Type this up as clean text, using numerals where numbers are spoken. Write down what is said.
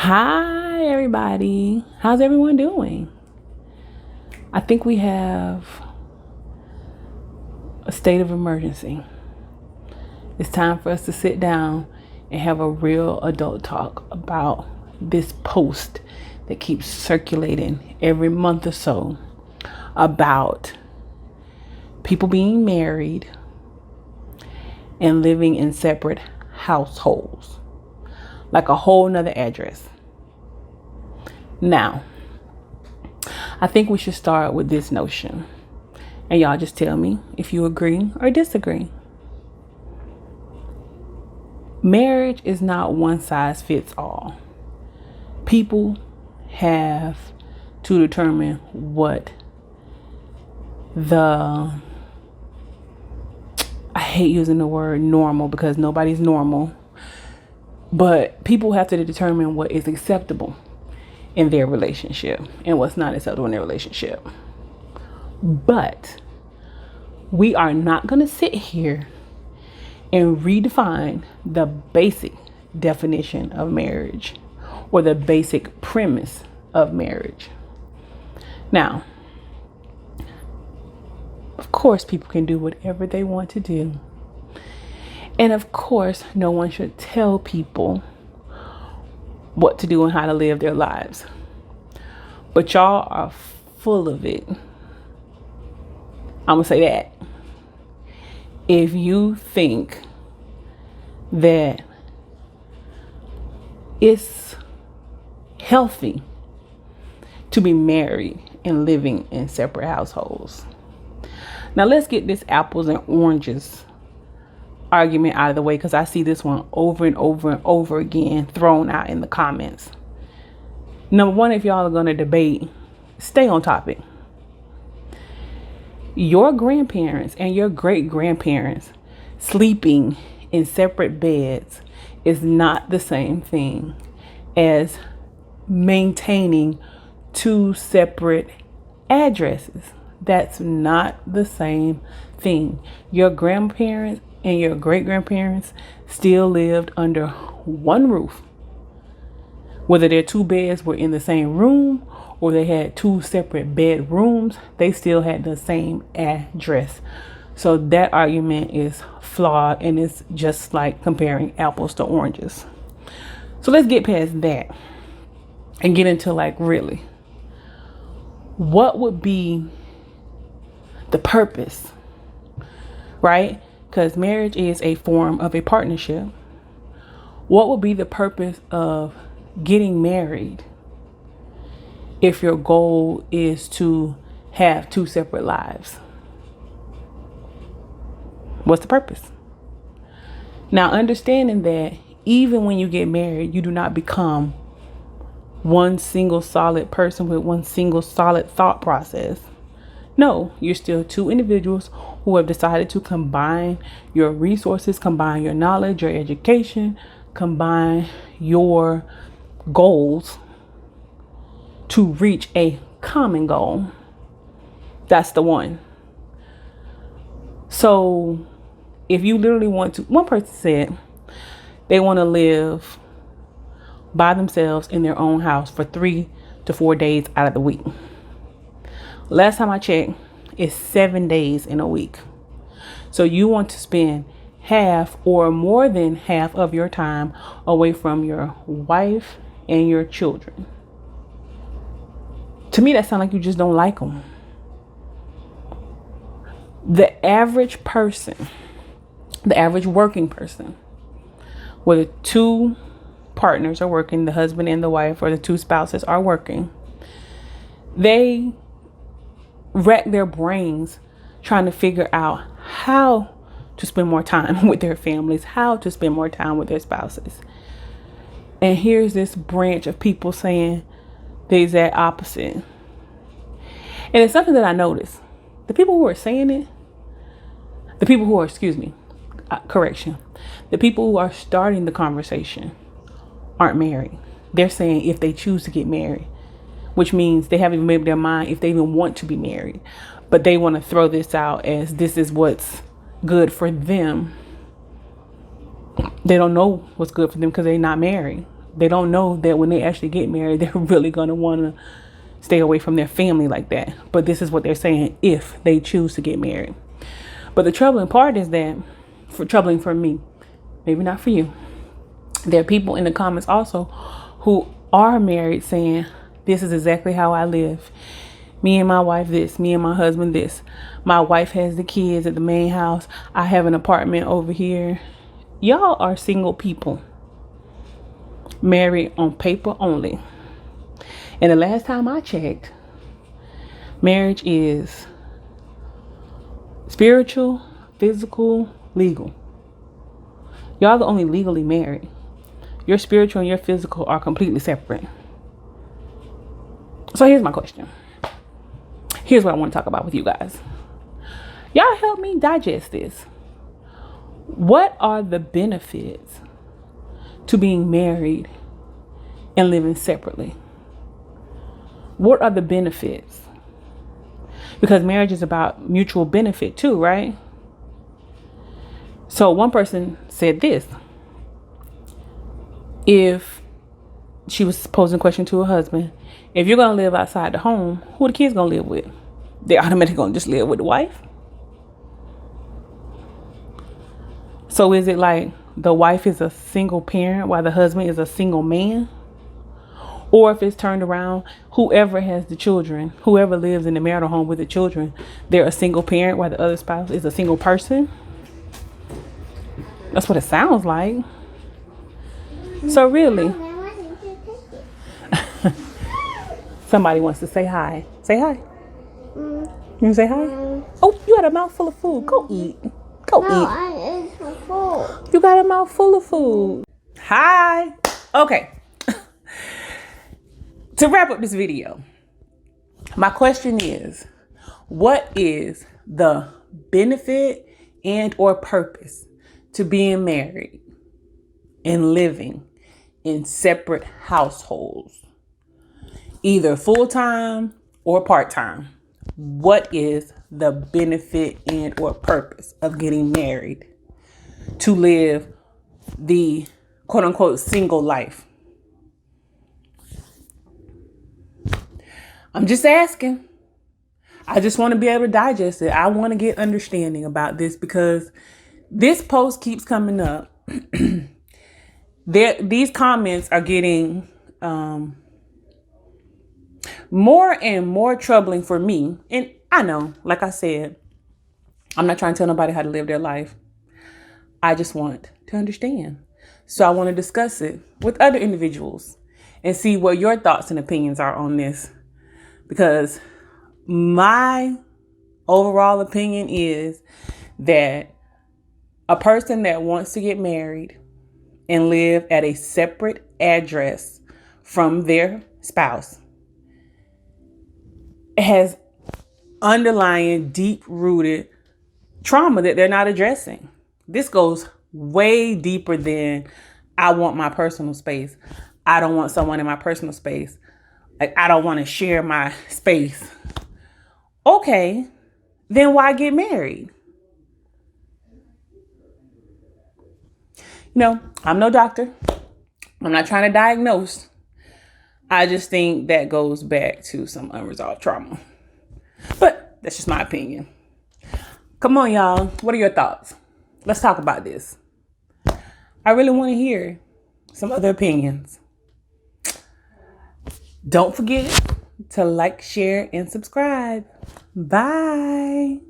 Hi, everybody. How's everyone doing? I think we have a state of emergency. It's time for us to sit down and have a real adult talk about this post that keeps circulating every month or so about people being married and living in separate households, like a whole nother address. Now, I think we should start with this notion. And y'all just tell me if you agree or disagree. Marriage is not one size fits all. People have to determine what I hate using the word normal because nobody's normal, but people have to determine what is acceptable in their relationship and what's not acceptable in their relationship. But we are not going to sit here and redefine the basic definition of marriage or the basic premise of marriage. Now, of course, people can do whatever they want to do. And of course, no one should tell people what to do and how to live their lives. But y'all are full of it. I'm going to say that. If you think that it's healthy to be married and living in separate households. Now let's get this apples and oranges argument out of the way, because I see this one over and over and over again thrown out in the comments. Number one, if y'all are going to debate, stay on topic. Your grandparents and your great grandparents sleeping in separate beds is not the same thing as maintaining two separate addresses. That's not the same thing. Your grandparents and your great grandparents still lived under one roof. Whether their two beds were in the same room or they had two separate bedrooms, they still had the same address. So that argument is flawed, and it's just like comparing apples to oranges. So let's get past that and get into really, what would be the purpose, right? Because marriage is a form of a partnership. What would be the purpose of getting married if your goal is to have two separate lives? What's the purpose? Now, understanding that even when you get married, you do not become one single solid person with one single solid thought process. No, you're still two individuals who have decided to combine your resources, combine your knowledge, your education, combine your goals to reach a common goal. That's the one. So if you literally want to, one person said they want to live by themselves in their own house for 3 to 4 days out of the week. Last time I checked, it's 7 days in a week. So you want to spend half or more than half of your time away from your wife and your children. To me, that sounds like you just don't like them. The average person, the average working person, whether two partners are working, the husband and the wife, or the two spouses are working, they rack their brains trying to figure out how to spend more time with their families, how to spend more time with their spouses. And here's this branch of people saying the exact opposite. And it's something that I noticed. The people who are saying it, the people who are, the people who are starting the conversation aren't married. They're saying if they choose to get married, which means they haven't even made up their mind if they even want to be married. But they want to throw this out as this is what's good for them. They don't know what's good for them because they're not married. They don't know that when they actually get married, they're really going to want to stay away from their family like that. But this is what they're saying if they choose to get married. But the troubling part is that, troubling for me, maybe not for you, there are people in the comments also who are married saying, this is exactly how I live. Me and my wife this, me and my husband this. My wife has the kids at the main house. I have an apartment over here. Y'all are single people, married on paper only. And the last time I checked, marriage is spiritual, physical, legal. Y'all are only legally married. Your spiritual and your physical are completely separate. So here's my question. Here's what I want to talk about with you guys. Y'all help me digest this. What are the benefits to being married and living separately? What are the benefits? Because marriage is about mutual benefit too, right? So one person said this. If she was posing a question to her husband, if you're going to live outside the home, who are the kids going to live with? They're automatically going to just live with the wife? So is it like the wife is a single parent while the husband is a single man? Or if it's turned around, whoever has the children, whoever lives in the marital home with the children, they're a single parent while the other spouse is a single person? That's what it sounds like. So really, somebody wants to say hi. Say hi. You say hi? Oh, you had a mouthful of food. Go eat. Go eat. I ate some food. You got a mouthful of food. Hi. Okay. To wrap up this video, my question is, what is the benefit and or purpose to being married and living in separate households, either full-time or part-time? What is the benefit and or purpose of getting married to live the quote unquote single life? I'm just asking. I just want to be able to digest it. I want to get understanding about this because this post keeps coming up. These comments are getting more and more troubling for me. And I know, like I said, I'm not trying to tell nobody how to live their life. I just want to understand. So I want to discuss it with other individuals and see what your thoughts and opinions are on this. Because my overall opinion is that a person that wants to get married and live at a separate address from their spouse has underlying deep-rooted trauma that they're not addressing. This goes way deeper than I want my personal space. I don't want someone in my personal space. Like, I don't want to share my space. Okay, then why get married? No, I'm no doctor. I'm not trying to diagnose. I just think that goes back to some unresolved trauma. But that's just my opinion. Come on, y'all. What are your thoughts? Let's talk about this. I really want to hear some other opinions. Don't forget to like, share, and subscribe. Bye.